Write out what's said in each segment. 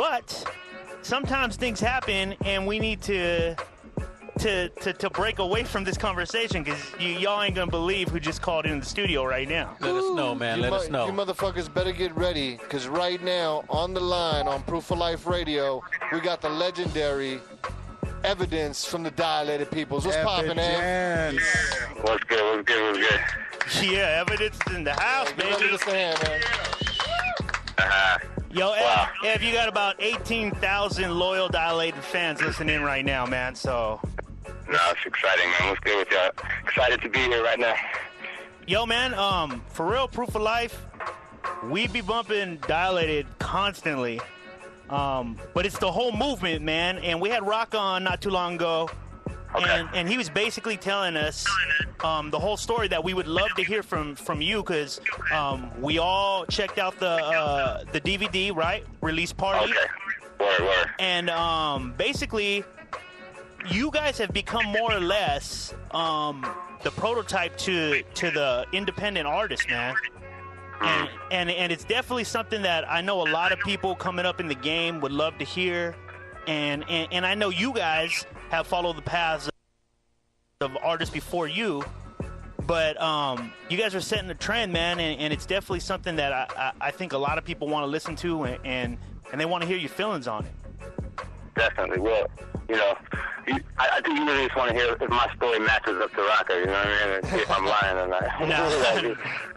But sometimes things happen, and we need to break away from this conversation because y'all ain't gonna believe who just called in the studio right now. Let us know, man. Let us know. You motherfuckers better get ready, because right now on the line on Proof of Life Radio, we got the legendary Evidence from the Dilated Peoples. What's poppin', man? What's good? Yeah, Evidence is in the house, baby. Evidence in hand, man. Yo, Wow. Ev, you got about 18,000 loyal Dilated fans listening right now, man. So. No, it's exciting, man. What's good with y'all? Excited to be here right now. Yo, man, for real, Proof of Life, we be bumping Dilated constantly. But it's the whole movement, man. And we had Rock on not too long ago. Okay. And he was basically telling us the whole story that we would love to hear from you because we all checked out the DVD, right? Release party. Okay. Word. And basically, you guys have become more or less the prototype to the independent artist, man. And it's definitely something that I know a lot of people coming up in the game would love to hear. And I know you guys have followed the paths of artists before you. But you guys are setting a trend, man, and it's definitely something that I think a lot of people want to listen to, and they want to hear your feelings on it. Definitely. Well, you know, I think you really just want to hear if my story matches up to Rocker, you know what I mean? And see if I'm lying or not.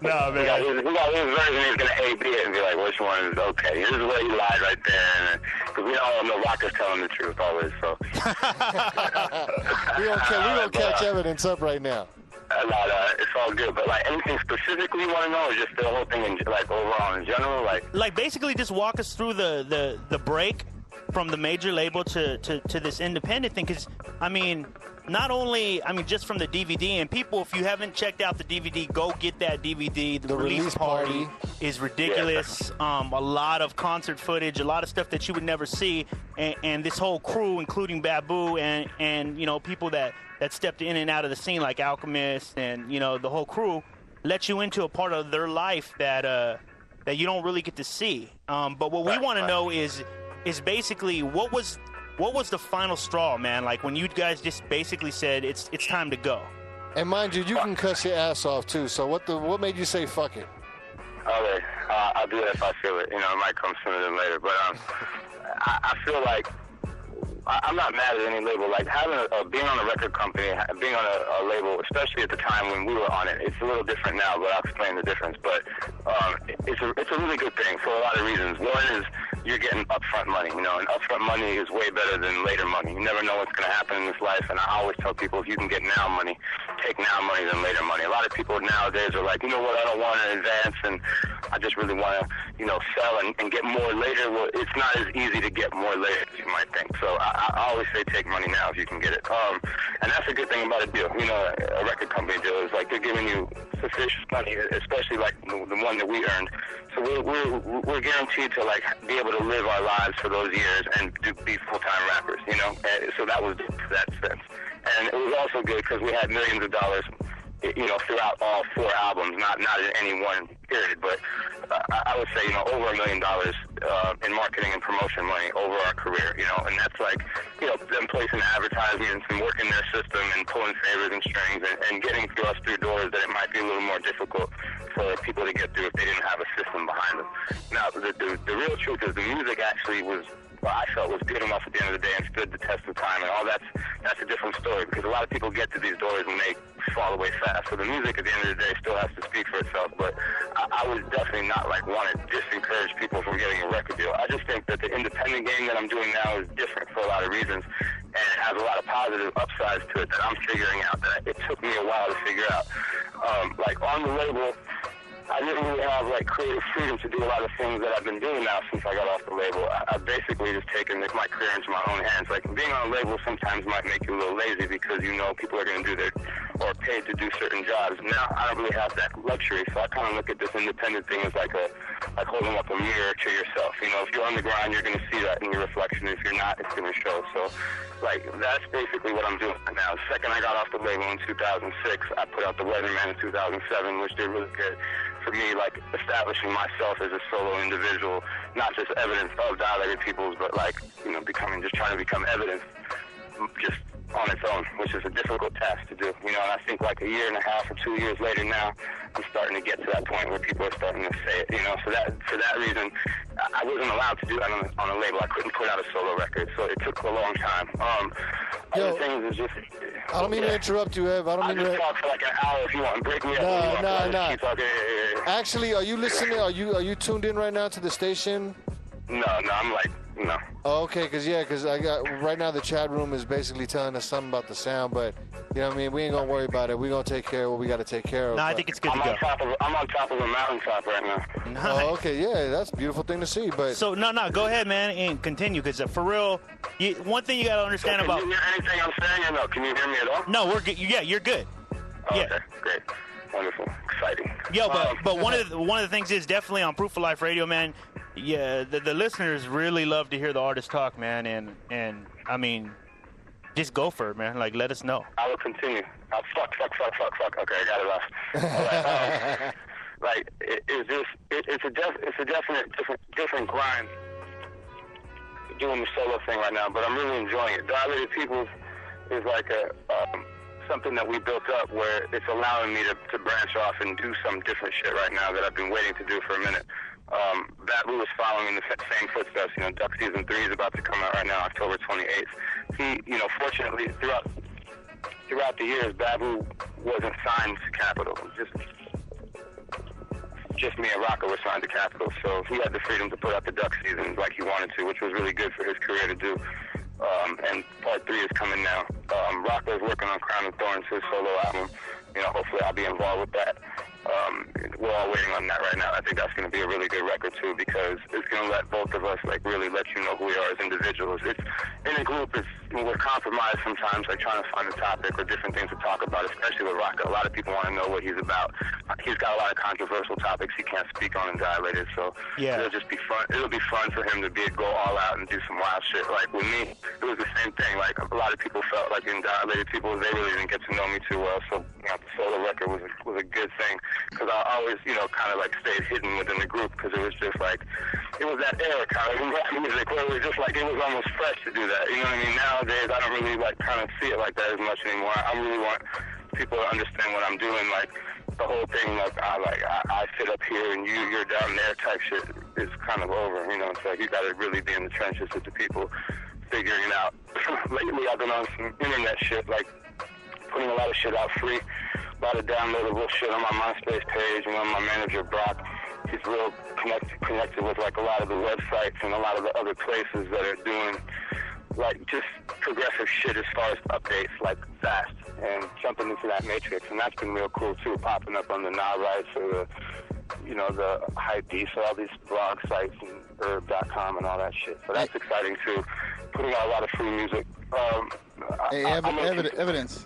No, man. He got his version, he's going to A-B it and be like, which one is okay? This is where he lied right there. Because we all know Rocker's telling the truth always, so. we don't catch Evidence up right now. It's all good, but like anything specifically you want to know, or just the whole thing, like overall in general, like basically just walk us through the break from the major label to this independent thing, because I mean, not only just from the DVD, and people, if you haven't checked out the DVD, go get that DVD. The release party is ridiculous. Yeah. A lot of concert footage, a lot of stuff that you would never see, and this whole crew, including Babu and you know, people that stepped in and out of the scene like Alchemist and, you know, the whole crew, let you into a part of their life that you don't really get to see. But what we want to know is basically what was the final straw, man? Like when you guys just basically said it's time to go. And mind you can cuss your ass off too. So what made you say fuck it? Okay, I'll do that if I feel it. You know, it might come sooner than later. But I feel like I'm not mad at any label. Like having being on a record company, being on a label, especially at the time when we were on it, it's a little different now. But I'll explain the difference. But it's a really good thing for a lot of reasons. One is you're getting upfront money, you know, and upfront money is way better than later money. You never know what's going to happen in this life, and I always tell people, if you can get now money, take now money than later money. A lot of people nowadays are like, you know what, I don't want to advance, and I just really want to, you know, sell and get more later. Well, it's not as easy to get more later as you might think. So I always say take money now if you can get it. And that's a good thing about a deal. You know, a record company deal is like they're giving you sufficient money, especially like the one that we earned. So we're guaranteed to like be able to live our lives for those years and be full-time rappers, you know. And so that was that sense. And it was also good because we had millions of dollars, you know, throughout all 4 albums, not in any one period, but I would say, you know, over $1 million in marketing and promotion money over our career, you know, and that's like, you know, them placing advertisements and working their system and pulling favors and strings and getting us through doors that it might be a little more difficult for people to get through if they didn't have a system behind them. Now, the real truth is the music actually was, I felt was good enough at the end of the day and stood the test of time, and all that's a different story, because a lot of people get to these doors and they fall away fast. So the music at the end of the day still has to speak for itself, but I was definitely not like want to disencourage people from getting a record deal. I just think that the independent game that I'm doing now is different for a lot of reasons, and it has a lot of positive upsides to it that I'm figuring out, that it took me a while to figure out. Like on the label, I didn't really have like creative freedom to do a lot of things that I've been doing now since I got off the label. I've basically just taken my career into my own hands. Like being on a label sometimes might make you a little lazy because you know people are going to do or paid to do certain jobs. Now I don't really have that luxury, so I kind of look at this independent thing as like holding up a mirror to yourself. You know, if you're on the grind, you're going to see that in your reflection. If you're not, it's going to show. So, like, that's basically what I'm doing right now. The second I got off the label in 2006, I put out The Weatherman in 2007, which did really good. for me, like, establishing myself as a solo individual, not just evidence of Dilated Peoples, but, like, you know, trying to become evidence just on its own, which is a difficult task to do. You know, and I think like a year and a half or 2 years later now, I'm starting to get to that point where people are starting to say it, you know. So for that reason, I wasn't allowed to do that on a label. I couldn't put out a solo record, so it took a long time. Other things is just... I don't mean to interrupt you, Ev. I just talk for like an hour if you want. Break me up. No. Actually, are you listening? Are you tuned in right now to the station? No, I'm like, no. Oh, okay, because I got right now the chat room is basically telling us something about the sound, but you know what I mean, we ain't gonna worry about it. We're gonna take care of what we gotta take care of. No, I think it's good to go. I'm on top of a mountaintop right now. Nice. Oh, okay, yeah, that's a beautiful thing to see. But so no, go ahead, man, and continue, because for real, one thing you gotta understand about. Can you hear anything I'm saying or no? Can you hear me at all? No, we're good. Yeah, you're good. Oh, yeah. Okay, great. Wonderful, exciting. Yo, but one of the things is definitely on Proof of Life Radio, man. Yeah, the listeners really love to hear the artists talk, man, and I mean, just go for it, man. Like, let us know. I will continue. Fuck. Okay, I got it off. All right, like, it's a definite different grind doing the solo thing right now, but I'm really enjoying it. Dilated Peoples is like something that we built up where it's allowing me to branch off and do some different shit right now that I've been waiting to do for a minute. Babu is following in the same footsteps. You know, Duck Season 3 is about to come out right now, October 28th. He, you know, fortunately, throughout the years, Babu wasn't signed to Capitol. Just me and Rocco were signed to Capitol, so he had the freedom to put out the Duck Season like he wanted to, which was really good for his career to do. And Part 3 is coming now. Rocco's working on Crown of Thorns, his solo album. You know, hopefully I'll be involved with that. We're all waiting on that right now. I think that's going to be a really good record, too, because it's going to let both of us, like, really let you know who we are as individuals. It's, in a group, we're compromised sometimes, like, trying to find a topic or different things to talk about, especially with Rocco. A lot of people want to know what he's about. He's got a lot of controversial topics he can't speak on in Dilated, so it'll just be fun. It'll be fun for him to go all out and do some wild shit. Like, with me, it was the same thing. Like, a lot of people felt like in Dilated People, they really didn't get to know me too well, so, you know, the solo record was a good thing, because I always, you know, kind of like stayed hidden within the group, because it was just like, it was that era kind of in rap music where it was just like, it was almost fresh to do that, you know what I mean? Nowadays, I don't really like kind of see it like that as much anymore. I really want people to understand what I'm doing, like, the whole thing, like I sit up here and you're down there type shit is kind of over, you know. It's like you got to really be in the trenches with the people, figuring it out. Lately, I've been on some internet shit, like putting a lot of shit out free, a lot of downloadable shit on my MySpace page, and on my manager Brock, he's real connected with like a lot of the websites and a lot of the other places that are doing like just progressive shit as far as updates, like fast, and jumping into that matrix, and that's been real cool too, popping up on the Nah Rights or the, you know, the Hype Beast, all these blog sites and herb.com and all that shit. So that's exciting too. Putting out a lot of free music. Evidence.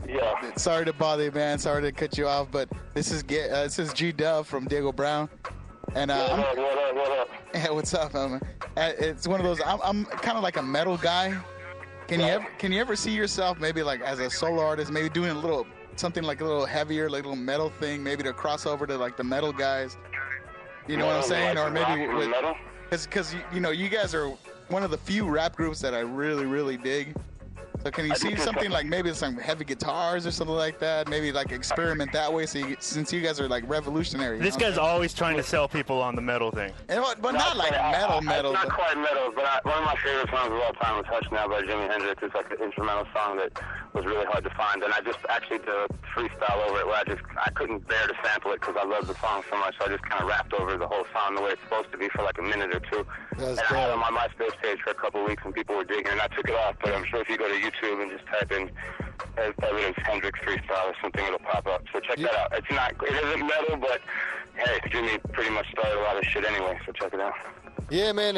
Yeah. Sorry to bother you, man. Sorry to cut you off, but this is G Dub from Diego Brown. And what up? Yeah, what's up, man? It's one of those. I'm kind of like a metal guy. Can you ever see yourself maybe like as a solo artist, maybe doing something like a little heavier, like a little metal thing, maybe to cross over to like the metal guys? You know what I'm saying? Like or maybe with metal? Because you know, you guys are one of the few rap groups that I really, really dig. So can you see something like maybe some heavy guitars or something like that? Maybe like experiment that way. So since you guys are like revolutionary. This guy's always trying to sell people on the metal thing. But not like metal. It's not quite metal, but one of my favorite songs of all time was Hush Now by Jimi Hendrix. It's like an instrumental song that was really hard to find. And I just actually did a freestyle over it where I couldn't bear to sample it because I love the song so much. So I just kind of rapped over the whole song the way it's supposed to be for like a minute or two. I had it on my MySpace page for a couple of weeks and people were digging it. And I took it off, but I'm sure if you go to YouTube and just type in Evidence Hendrix freestyle or something, it'll pop up. So check that out. It isn't metal, but hey, Jimmy pretty much started a lot of shit anyway, so check it out. Yeah, man.